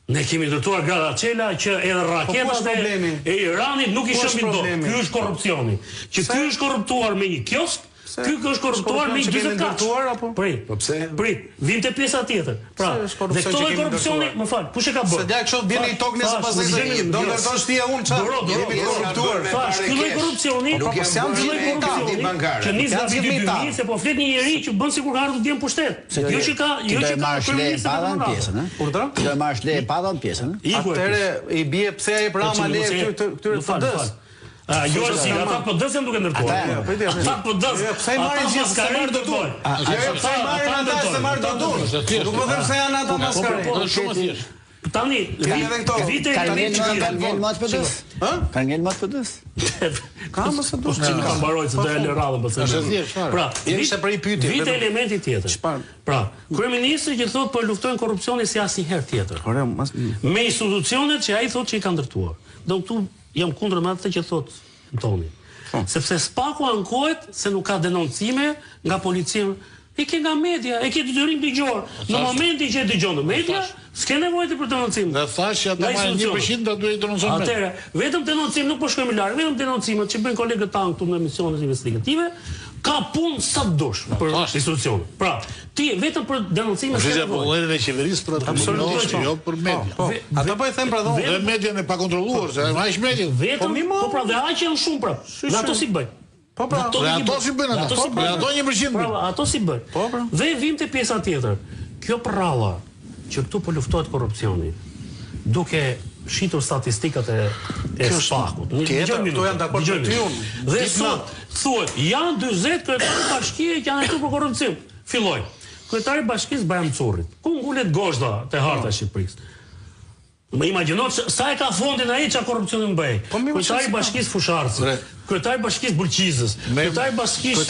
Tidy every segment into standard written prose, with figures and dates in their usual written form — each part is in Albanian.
Ne kemi ndërtuar Garacela që edhe raketat e Iranit nuk i shëmbin dot. Ky është korrupsioni. Që ky është korruptuar me një kiosk, ky është korruptuar me 40 kaç. Prit, vim te pjesa tjetër. Pra, dhe këto lloj korrupsioni, më fal, kush e ka bërë? Se dia kështu vjen i tokë nëse pas se do ndërtosh ti e unë çfarë? Jemi korruptuar. Fash, ky lloj korrupsioni, nuk jam ky lloj korrupsioni. Që nis nga viti 2000 se po flet një njerëz që bën sikur ka ardhur djem pushtet. Jo që ka, jo që ka pjesën, ëh. Urdhra? Do të marrësh le padon pjesën, ëh. Atëre i bie pse ai Rama le këtyre PD-s. Jo, si ata PD-s janë duke ndërtuar. Ata PD-s. Pse i marrin gjithë se marrin dorë? Jo, pse i marrin ata se marrin dorë? Nuk më them se janë ata maskarë. Shumë thjesht. Tani, vite tani kanë ngel mat PD-s? Ë? Kanë ngel mat PD-s? Ka më së dush. Ka mbaroj se do e lë radhën pastaj. Pra, ishte për i pyetje. Vite elementi tjetër. Pra, kryeministri që thotë po luftojnë korrupsionin si asnjëherë tjetër. Me institucionet që ai thotë që i ka ndërtuar. Do këtu jam kundër me atë që thotë Antoni. Sepse SPAK-u ankohet se nuk ka denoncime nga policia. E ke nga media, e ke detyrim dëgjor. Në momentin që e dëgjon në media, s'ke nevojë për denoncim. Dhe thash që ata marrin 1% do duhet denoncojnë. Atëherë, vetëm denoncim nuk po shkojmë larg, vetëm denoncimet që bëjnë kolegët tanë këtu në emisionet investigative, ka punë sa dush për institucione. Pra, ti vetëm për denoncime s'ke nevojë. Vullnetin e qeverisë për absolutisht jo për media. Ata po i them pra dhe median e pakontrolluar, se aq media. Vetëm, po pra dhe aq janë shumë pra. Dhe ato si bëjnë? Po pra, ato si bëjnë ata? Ato 1%. Pra, ato si bëjnë? Po pra. Dhe vim te pjesa tjetër. Kjo prralla që këtu po luftohet korrupsioni, duke shitur statistikat e SPAK-ut. Këto janë dakord me ty unë. Dhe sot thuhet, janë 40 kryetarë bashkie që janë këtu për korrupsion. Filloi. Kryetari i bashkisë Bajram Currit. Ku ngulet gozhda te harta e Shqipërisë? Më imagjino sa e ka fondin ai çka korrupsionin bëj. Kryetari i bashkisë Fusharci, kryetari i bashkisë Bulqizës, kryetari i bashkisë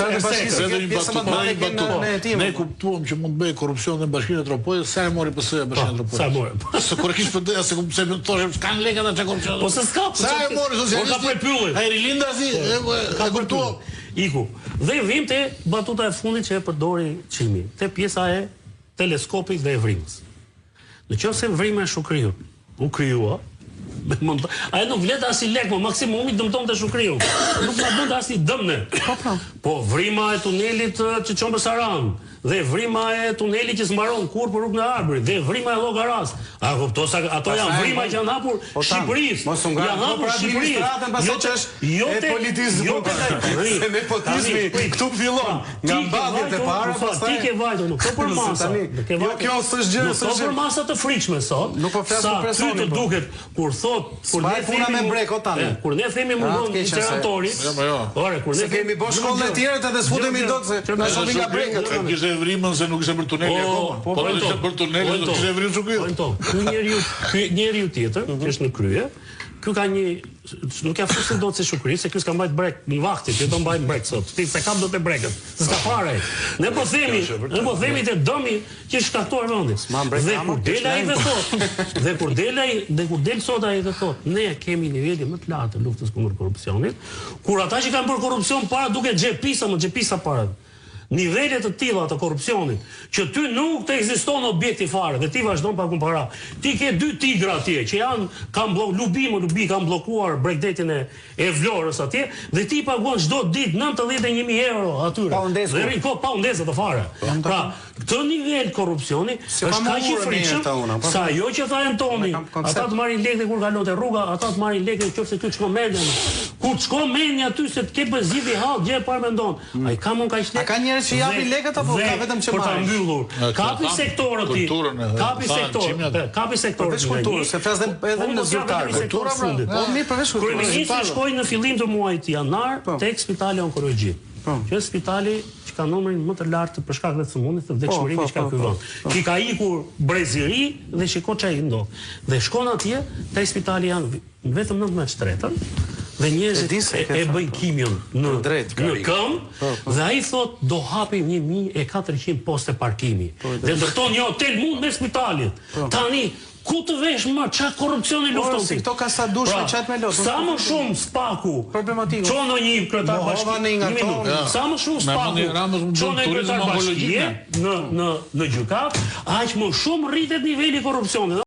Ne kuptuam që mund bëj korrupsion në bashkinë e Tropojës, sa e mori PS-ja bashkinë e Tropojës. Sa mori? Se kur kish PD, se pse më thoshim s'kan lekë ata çka korrupsion. Po se s'ka. Sa e mori socialisti? Ka prej pyllin. Ai rilindazi ka kuptuar. Iku. Dhe vim te batuta e fundit që e përdori Çimi, te pjesa e teleskopit dhe e vrimës. Nëse vrima e Shukriut u kryua, ai nuk vlet as i lek, po maksimumi dëmton të Shukriu. Nuk na bën as i dëmne. Po vrima e tunelit që çon Saran, dhe vrima e tunelit që s'mbaron kur për rrugën e Arbërit, dhe vrima e Llogaras. A kupton sa ato janë vrima që janë hapur Shqipërisë. Janë hapur Shqipërisë. Jo te politizmi. Se nepotizmi këtu fillon. Nga mbadhjet e para pastaj. Ti ke vajtur nuk po për masa. Kjo s'është gjë, s'është për masa të frikshme sot. Nuk po flas për personin. Sa të duket kur thot, kur ne themi me breko tani. Kur ne themi mundon literatori. Ore, kur ne kemi bosh shkollën e tjerë edhe s'futemi dot se na shohim nga brekët. Kishte vrimën se nuk ishte për tuneli akoma. Po ishte për tuneli, do të kishte vrimën Shukriu. Ky njeriu tjetër, që është në krye, ky ka një nuk ja fusin dot se Shukri, se ky s'ka mbajt brek në vaktin, ti do mbajt brek sot. Ti se kam dot e brekët. S'ka fare. Ne po themi te dëmi që shkaktuar vendin. Dhe kur del ai dhe thot, dhe kur del sot ai dhe thot, ne kemi nivelin më të lartë të luftës kundër korrupsionit, kur ata që kanë bërë korrupsion para duke xhepisa para. Nivelet të tilla të korrupsionit, që ty nuk të ekziston objekti fare dhe ti vazhdon pa para. Ti ke 2 tigra atje që kanë kanë bllokuar bregdetin e Vlorës atje dhe ti paguan çdo ditë 91.000 euro atyre. Dhe pa undesa të fare. Pra, këtë nivel korrupsioni është kaq i frikshëm sa ajo që tha Antoni, ata të marrin lekë kur kalon te rruga, ata të marrin lekë nëse ty shkon mendja. Kur shkon mendja aty se të ke bezidi hall, gjë e parë mendon. Ai ka mund kaq lekë. Që japi lekët apo ka vetëm që marrin? Për ta mbyllur. Kapi sektorët ti. Kapi sektorët. Veç kulturës, se flas edhe në zyrtar. Kultura fundit. Po mirë përveç kulturës. Kryeministri shkoi në fillim të muajit janar tek Spitali Onkologjik. Që është spitali që ka numrin më të lartë për shkak të sëmundjes të vdekshmërisë që ka ky vend. Ki ka ikur breziri dhe shiko çai ndodh. Dhe shkon atje, te spitali janë vetëm 19 shtretën. Dhe njerëzit e bëjnë kimion në këmbë dhe ai thot do hapim 1400 poste parkimi dhe ndërton një hotel mund me spitalit. Tani ku të vesh më çfarë korrupsioni lufton ti? Këto ka sa dush me çat me lot. Sa më shumë SPAK-u problematikë. Çon në një kryetar bashkie. Sa më shumë SPAK-u çon në kryetar bashkie në gjykat, aq më shumë rritet niveli i korrupsionit.